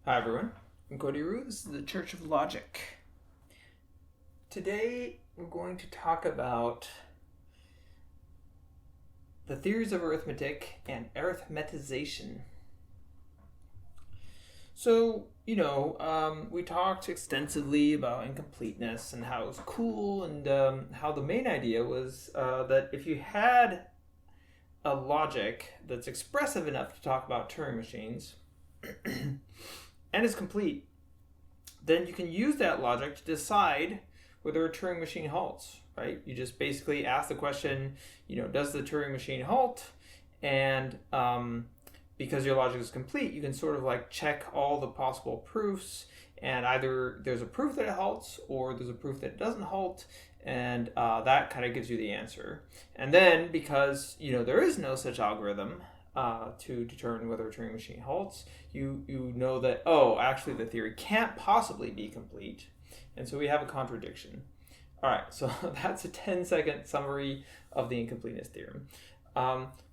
Hi everyone, I'm Gödel. This is the Church of Logic. Today we're going to talk about the theories of arithmetic and arithmetization. So, we talked extensively about incompleteness and how it was cool, and how the main idea was that if you had a logic that's expressive enough to talk about Turing machines and is complete, then you can use that logic to decide whether a Turing machine halts, right? You just basically ask the question, does the Turing machine halt? And because your logic is complete, you can sort of like check all the possible proofs, and either there's a proof that it halts or there's a proof that it doesn't halt, and that kind of gives you the answer. And then because there is no such algorithm to determine whether a Turing machine halts, you know that, actually the theory can't possibly be complete, and so we have a contradiction. All right, so that's a 10-second summary of the incompleteness theorem.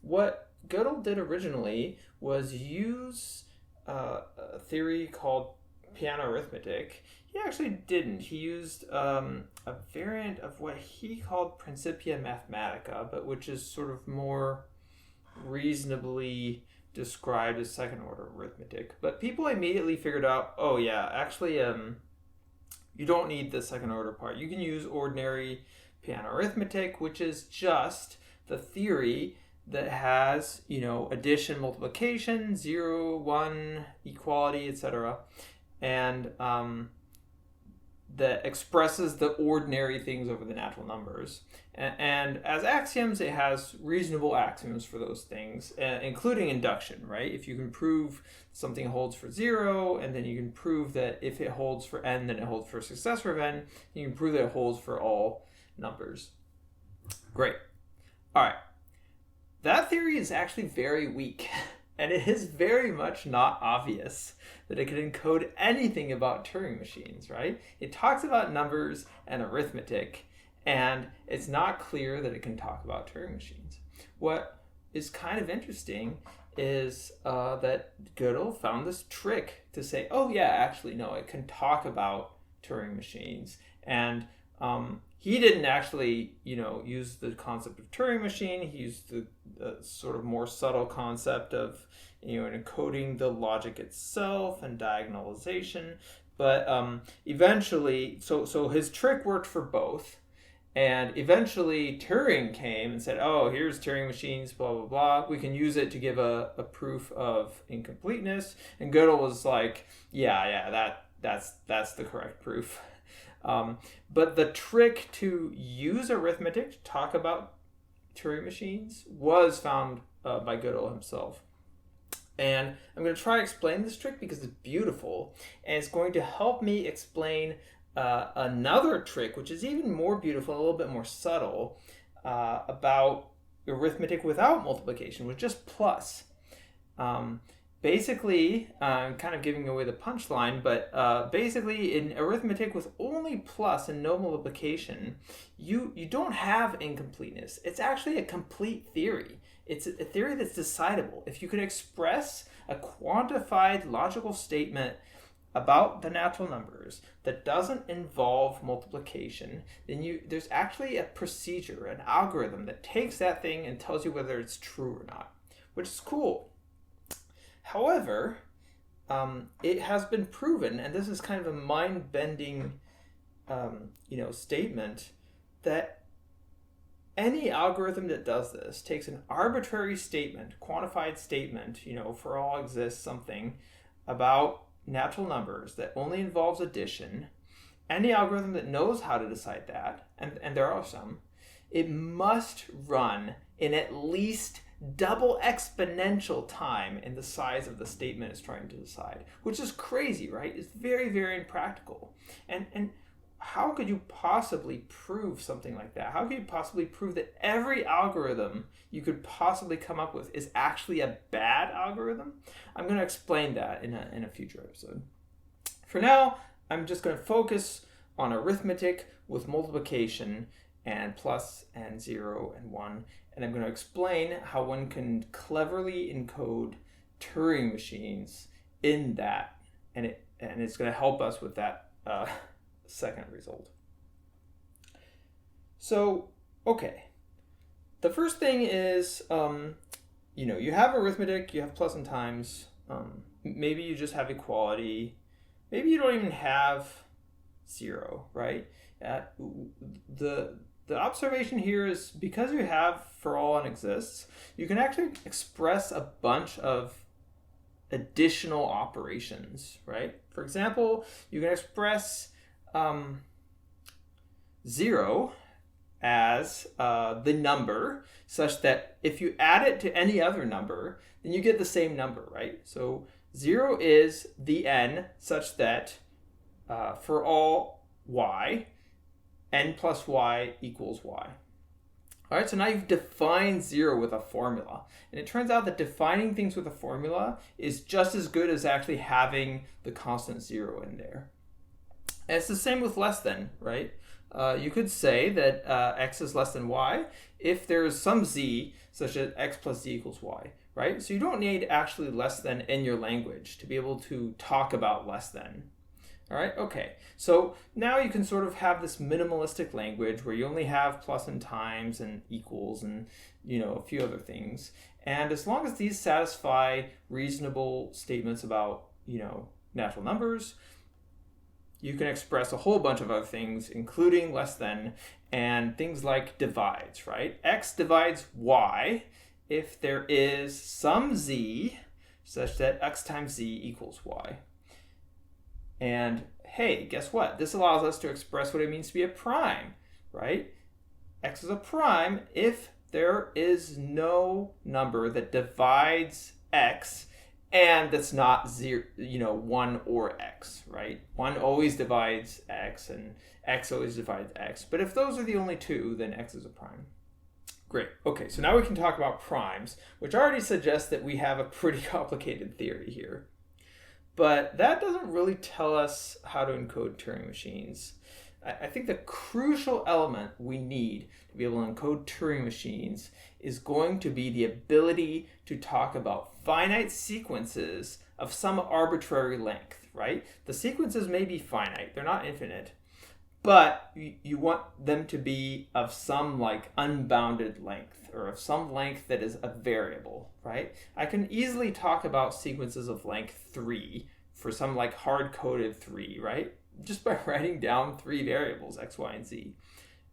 What Gödel did originally was use a theory called piano arithmetic. He actually didn't. He used a variant of what he called Principia Mathematica, but which is sort of more reasonably described as second order arithmetic. But people immediately figured out, you don't need the second order part. You can use ordinary piano arithmetic, which is just the theory that has, addition, multiplication, 0, 1, equality, etc. And that expresses the ordinary things over the natural numbers. And as axioms, it has reasonable axioms for those things, including induction, right? If you can prove something holds for 0, and then you can prove that if it holds for n, then it holds for a successor of n, you can prove that it holds for all numbers. Great. All right. That theory is actually very weak, and it is very much not obvious that it can encode anything about Turing machines, right? It talks about numbers and arithmetic, and it's not clear that it can talk about Turing machines. What is kind of interesting is that Gödel found this trick to say, it can talk about Turing machines. And he didn't actually, use the concept of Turing machine. He used the sort of more subtle concept of, encoding the logic itself and diagonalization. But eventually, so his trick worked for both. And eventually Turing came and said, here's Turing machines, blah, blah, blah. We can use it to give a proof of incompleteness. And Gödel was like, that's the correct proof. But the trick to use arithmetic to talk about Turing machines was found by Gödel himself. And I'm going to try to explain this trick because it's beautiful, and it's going to help me explain another trick, which is even more beautiful, a little bit more subtle, about arithmetic without multiplication, with just plus. Basically, I'm kind of giving away the punchline, but basically in arithmetic with only plus and no multiplication, you don't have incompleteness. It's actually a complete theory. It's a theory that's decidable. If you can express a quantified logical statement about the natural numbers that doesn't involve multiplication, then there's actually a procedure, an algorithm that takes that thing and tells you whether it's true or not, which is cool. However, it has been proven, and this is kind of a mind-bending, statement, that any algorithm that does this takes an arbitrary statement, quantified statement, for all exists something about natural numbers that only involves addition. Any algorithm that knows how to decide that, and there are some, it must run in at least double exponential time in the size of the statement it's trying to decide, which is crazy, right? It's very, very impractical. And how could you possibly prove something like that? How could you possibly prove that every algorithm you could possibly come up with is actually a bad algorithm? I'm going to explain that in a future episode. For now, I'm just going to focus on arithmetic with multiplication and plus and 0 and 1, and I'm going to explain how one can cleverly encode Turing machines in that and it's going to help us with that second result. So, okay. The first thing is, you have arithmetic, you have plus and times. Maybe you just have equality. Maybe you don't even have 0, right? The observation here is because you have for all and exists, you can actually express a bunch of additional operations, right? For example, you can express 0 as the number such that if you add it to any other number, then you get the same number, right? So 0 is the n such that for all y, n plus y equals y. All right, so now you've defined 0 with a formula. And it turns out that defining things with a formula is just as good as actually having the constant 0 in there. And it's the same with less than, right? You could say that x is less than y if there is some z such that x plus z equals y, right? So you don't need actually less than in your language to be able to talk about less than. All right, okay. So now you can sort of have this minimalistic language where you only have plus and times and equals and, a few other things. And as long as these satisfy reasonable statements about, natural numbers, you can express a whole bunch of other things, including less than, and things like divides, right? X divides y if there is some z such that x times z equals y. And hey, guess what? This allows us to express what it means to be a prime, right? X is a prime if there is no number that divides x and that's not 0, 1 or x, right? 1 always divides x and x always divides x. But if those are the only two, then x is a prime. Great. Okay, so now we can talk about primes, which already suggests that we have a pretty complicated theory here. But that doesn't really tell us how to encode Turing machines. I think the crucial element we need to be able to encode Turing machines is going to be the ability to talk about finite sequences of some arbitrary length, right? The sequences may be finite, they're not infinite, but you want them to be of some unbounded length or of some length that is a variable, right? I can easily talk about sequences of length 3 for some hard-coded 3, right? Just by writing down 3 variables, x, y, and z.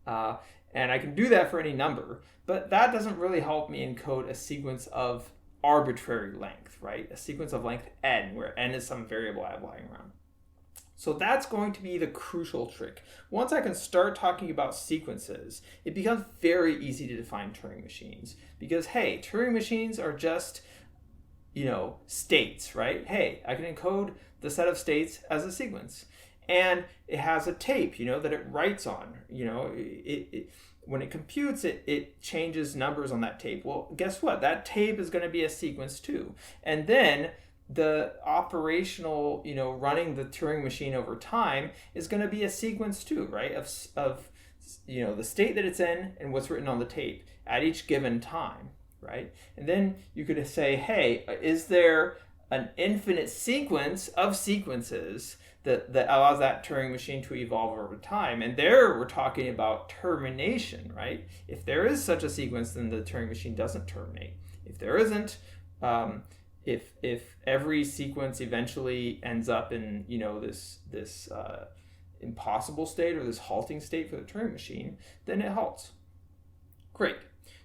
And I can do that for any number, but that doesn't really help me encode a sequence of arbitrary length, right? A sequence of length n, where n is some variable I have lying around. So that's going to be the crucial trick. Once I can start talking about sequences, it becomes very easy to define Turing machines. Because, hey, Turing machines are just, states, right? Hey, I can encode the set of states as a sequence. And it has a tape, that it writes on. When it computes, it changes numbers on that tape. Well, guess what? That tape is going to be a sequence too. And then the operational, running the Turing machine over time is going to be a sequence too, right? Of the state that it's in and what's written on the tape at each given time, right? And then you could say, hey, is there an infinite sequence of sequences that allows that Turing machine to evolve over time? And there we're talking about termination, right? If there is such a sequence, then the Turing machine doesn't terminate. If there isn't, if every sequence eventually ends up in this impossible state or this halting state for the Turing machine, then it halts. Great.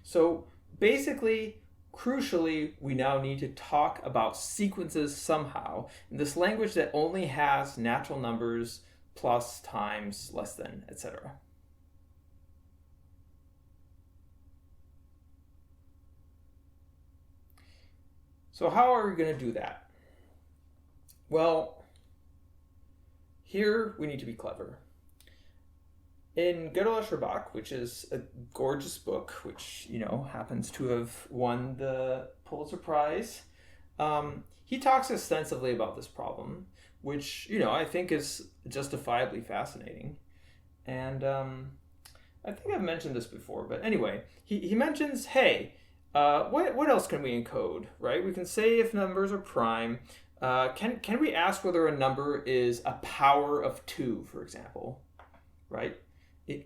So basically, crucially, we now need to talk about sequences somehow in this language that only has natural numbers, plus, times, less than, etc. So how are we going to do that? Well, here we need to be clever. In Gödel, which is a gorgeous book, which, happens to have won the Pulitzer Prize, he talks extensively about this problem, which, I think is justifiably fascinating. And I think I've mentioned this before, but anyway, he mentions, hey, what else can we encode, right? We can say if numbers are prime, can we ask whether a number is a power of 2, for example, right?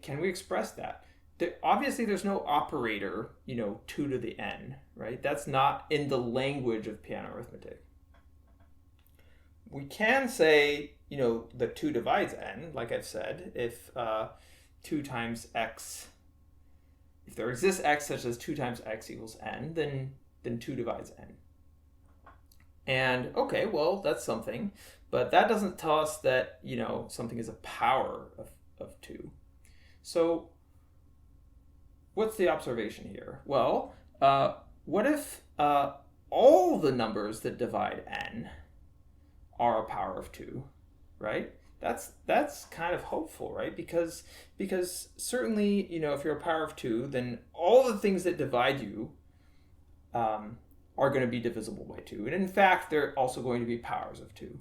Can we express that? Obviously, there's no operator, 2 to the n, right? That's not in the language of piano arithmetic. We can say, that 2 divides n, like I've said, if 2 times x, if there exists x such as 2 times x equals n, then 2 divides n. And okay, well, that's something, but that doesn't tell us that, something is a power of 2. So what's the observation here? Well, what if all the numbers that divide n are a power of 2, right? That's kind of hopeful, right? Because certainly, if you're a power of 2, then all the things that divide you are going to be divisible by 2. And in fact, they're also going to be powers of 2.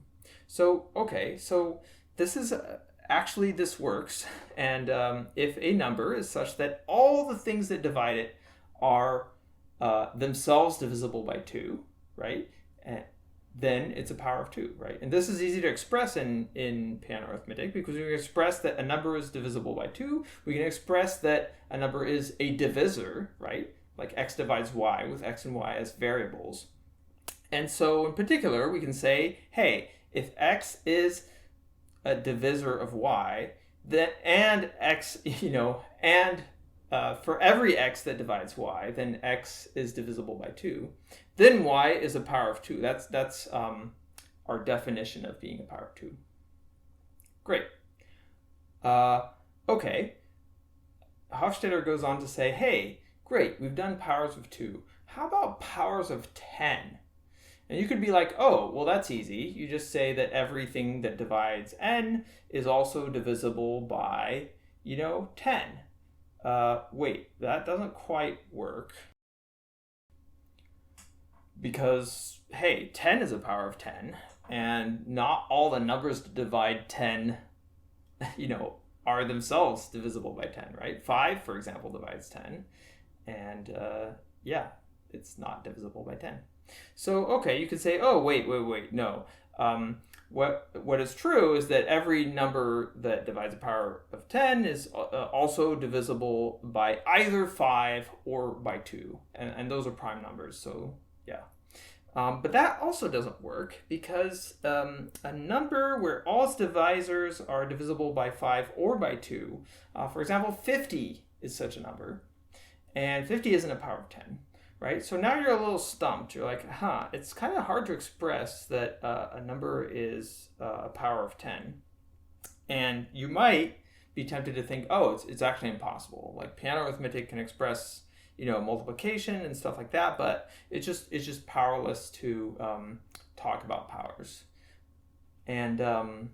So, okay, so this is actually, this works. And if a number is such that all the things that divide it are themselves divisible by 2, right? Then it's a power of 2, right? And this is easy to express in piano arithmetic, because we can express that a number is divisible by 2. We can express that a number is a divisor, right? Like x divides y, with x and y as variables. And so in particular, we can say, hey, if x is a divisor of y, then and x, for every x that divides y, then x is divisible by 2. Then y is a power of 2. That's our definition of being a power of 2. Great. Okay. Hofstadter goes on to say, hey, great, we've done powers of 2. How about powers of 10? And you could be like, oh, well, that's easy. You just say that everything that divides n is also divisible by, 10. Wait, that doesn't quite work. Because, hey, 10 is a power of 10, and not all the numbers that divide 10, are themselves divisible by 10, right? 5, for example, divides 10, and it's not divisible by 10. So, okay, you could say, oh, wait, no. What is true is that every number that divides a power of 10 is also divisible by either 5 or by 2, and those are prime numbers, so yeah. But that also doesn't work, because a number where all its divisors are divisible by 5 or by 2, for example, 50 is such a number, and 50 isn't a power of 10, right? So now you're a little stumped. You're like, it's kind of hard to express that a number is a power of 10. And you might be tempted to think, oh, it's actually impossible. Like piano arithmetic can express multiplication and stuff like that, but it's just powerless to talk about powers. And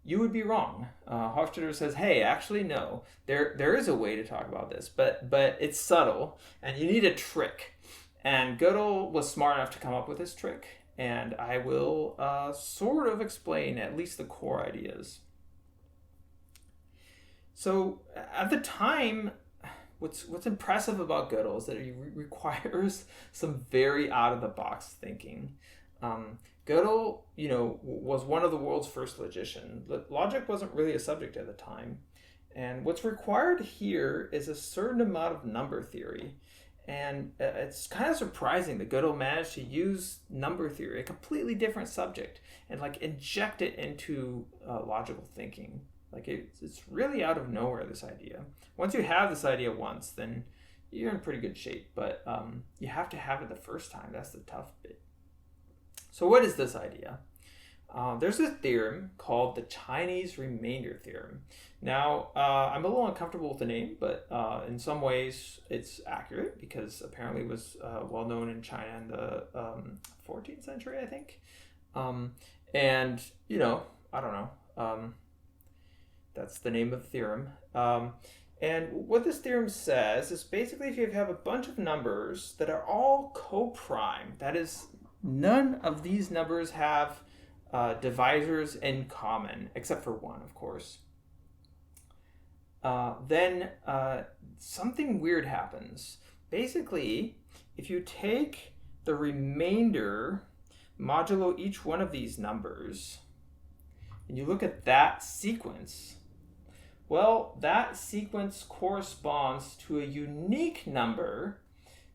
you would be wrong. Hofstadter says, hey, actually no, there is a way to talk about this, but it's subtle, and you need a trick. And Gödel was smart enough to come up with this trick, and I will sort of explain at least the core ideas. So at the time, what's impressive about Gödel is that he requires some very out-of-the-box thinking. Gödel, was one of the world's first logicians. Logic wasn't really a subject at the time. And what's required here is a certain amount of number theory. And it's kind of surprising that Gödel managed to use number theory, a completely different subject, and inject it into logical thinking. It's really out of nowhere, this idea. Once you have this idea once, then you're in pretty good shape. But you have to have it the first time. That's the tough bit. So what is this idea? There's a theorem called the Chinese remainder theorem. Now, I'm a little uncomfortable with the name, but in some ways it's accurate, because apparently it was well known in China in the 14th century, I think. And, I don't know. That's the name of the theorem. And what this theorem says is basically if you have a bunch of numbers that are all co-prime, that is, none of these numbers have divisors in common, except for one, of course, then something weird happens. Basically, if you take the remainder modulo each one of these numbers, and you look at that sequence, well, that sequence corresponds to a unique number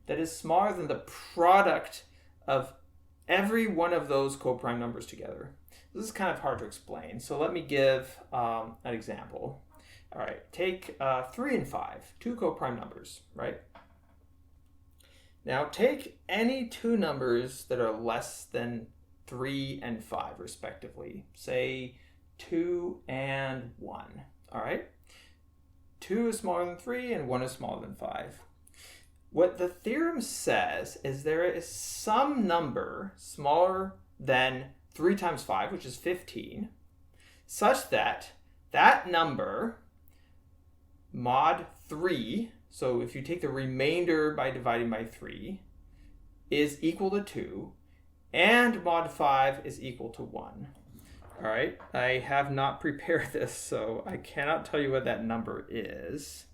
that is smaller than the product of every one of those coprime numbers together. This is kind of hard to explain, so let me give an example. All right, take 3 and 5, two coprime numbers, right? Now take any two numbers that are less than 3 and 5, respectively. Say 2 and 1, all right? 2 is smaller than 3 and 1 is smaller than 5. What the theorem says is there is some number smaller than 3 times 5, which is 15, such that that number, mod 3, so if you take the remainder by dividing by 3, is equal to 2, and mod 5 is equal to 1. All right, I have not prepared this, so I cannot tell you what that number is.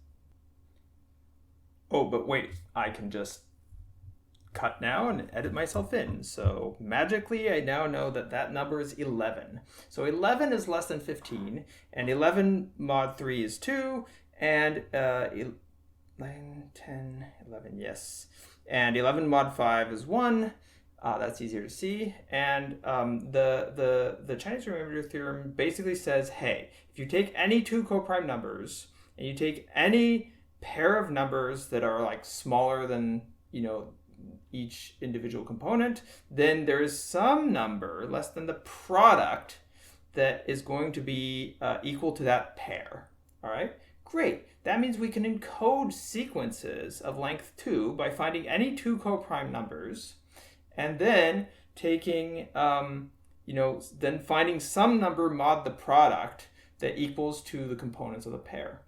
Oh, but wait, I can just cut now and edit myself in. So magically, I now know that that number is 11. So 11 is less than 15, and 11 mod 3 is 2, and 9, 10, 11, yes. And 11 mod 5 is 1. That's easier to see. And the Chinese remainder theorem basically says, hey, if you take any two coprime numbers, and you take any pair of numbers that are like smaller than, each individual component, then there is some number less than the product that is going to be equal to that pair. All right, great. That means we can encode sequences of length 2 by finding any two coprime numbers, and then taking, then finding some number mod the product that equals to the components of the pair.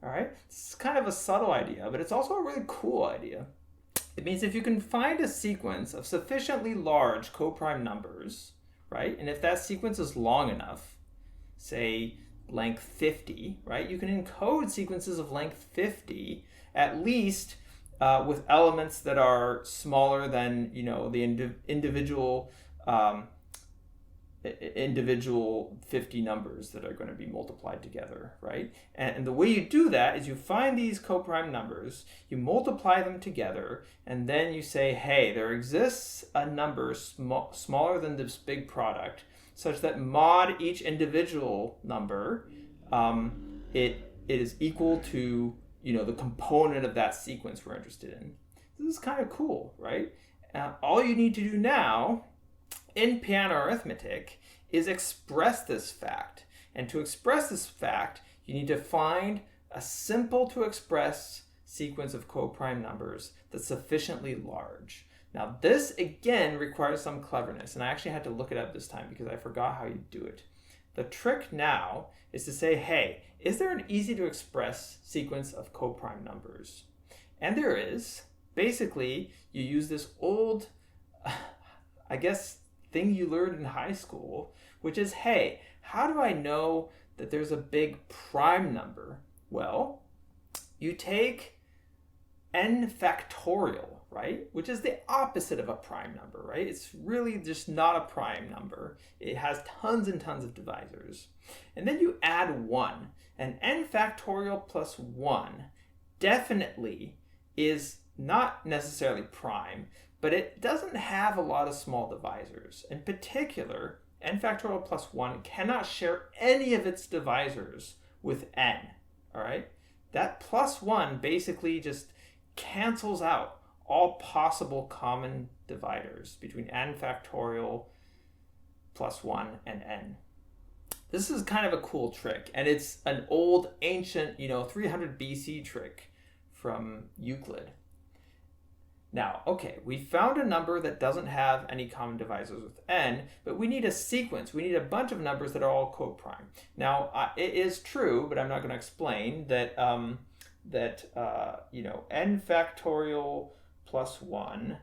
All right, it's kind of a subtle idea, but it's also a really cool idea. It means if you can find a sequence of sufficiently large coprime numbers, right, and if that sequence is long enough, say length 50, right, you can encode sequences of length 50 at least with elements that are smaller than, the individual 50 numbers that are going to be multiplied together, right? And the way you do that is you find these coprime numbers, you multiply them together, and then you say, hey, there exists a number smaller than this big product, such that mod each individual number, it is equal to, the component of that sequence we're interested in. This is kind of cool, right? All you need to do now in piano arithmetic is express this fact. And to express this fact, you need to find a simple to express sequence of coprime numbers that's sufficiently large. Now this again requires some cleverness, and I actually had to look it up this time because I forgot how you do it. The trick now is to say, hey, is there an easy to express sequence of coprime numbers? And there is. Basically, you use this old, thing you learned in high school, which is, hey, how do I know that there's a big prime number? Well, you take n factorial, right? Which is the opposite of a prime number, right? It's really just not a prime number. It has tons and tons of divisors. And then you add 1. And n factorial plus 1 definitely is not necessarily prime, but it doesn't have a lot of small divisors. In particular, n factorial plus 1 cannot share any of its divisors with n, all right? That plus 1 basically just cancels out all possible common dividers between n factorial plus 1 and n. This is kind of a cool trick, and it's an old, ancient, 300 BC trick from Euclid. Now, okay, we found a number that doesn't have any common divisors with n, but we need a sequence. We need a bunch of numbers that are all coprime. Now, it is true, but I'm not going to explain that n factorial plus 1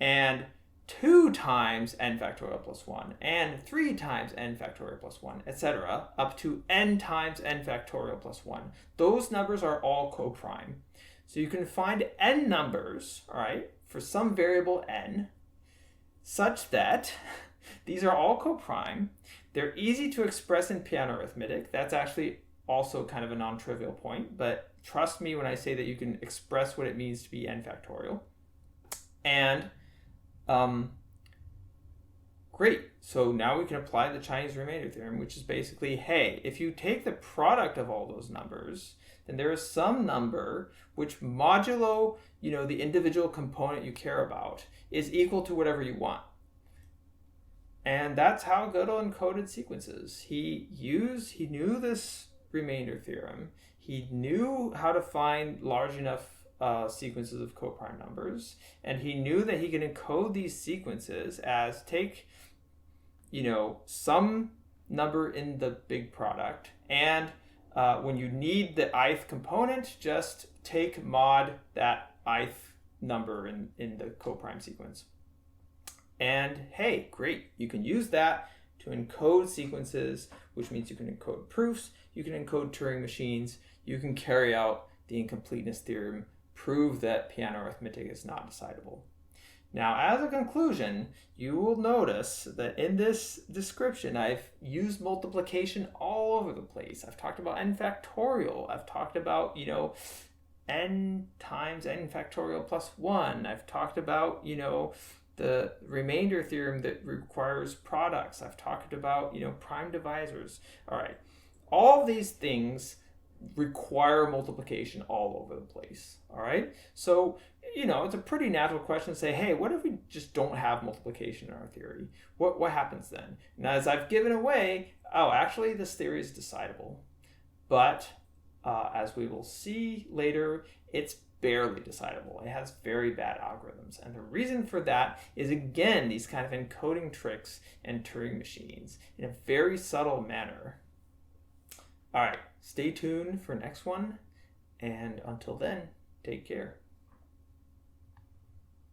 and 2 times n factorial plus 1 and 3 times n factorial plus 1, etc., up to n times n factorial plus 1. Those numbers are all coprime. So you can find n numbers, all right, for some variable n, such that These are all co-prime. They're easy to express in piano arithmetic. That's actually also kind of a non-trivial point, but trust me when I say that you can express what it means to be n factorial. And great. So now we can apply the Chinese remainder theorem, which is basically, hey, if you take the product of all those numbers, then there is some number which modulo, the individual component you care about is equal to whatever you want. And that's how Gödel encoded sequences. He knew this remainder theorem. He knew how to find large enough sequences of coprime numbers, and he knew that he could encode these sequences as take, some number in the big product, and when you need the ith component, just take mod that ith number in the coprime sequence. And hey, great, you can use that to encode sequences, which means you can encode proofs, you can encode Turing machines, you can carry out the incompleteness theorem, prove that piano arithmetic is not decidable. Now, as a conclusion, you will notice that in this description, I've used multiplication all over the place. I've talked about n factorial. I've talked about, n times n factorial plus 1. I've talked about, the remainder theorem that requires products. I've talked about, prime divisors. All right. All of these things require multiplication all over the place. All right. So, it's a pretty natural question to say, hey, what if we just don't have multiplication in our theory? What happens then? And as I've given away, actually this theory is decidable. But as we will see later, it's barely decidable. It has very bad algorithms. And the reason for that is, again, these kind of encoding tricks and Turing machines in a very subtle manner. All right, stay tuned for next one. And until then, take care.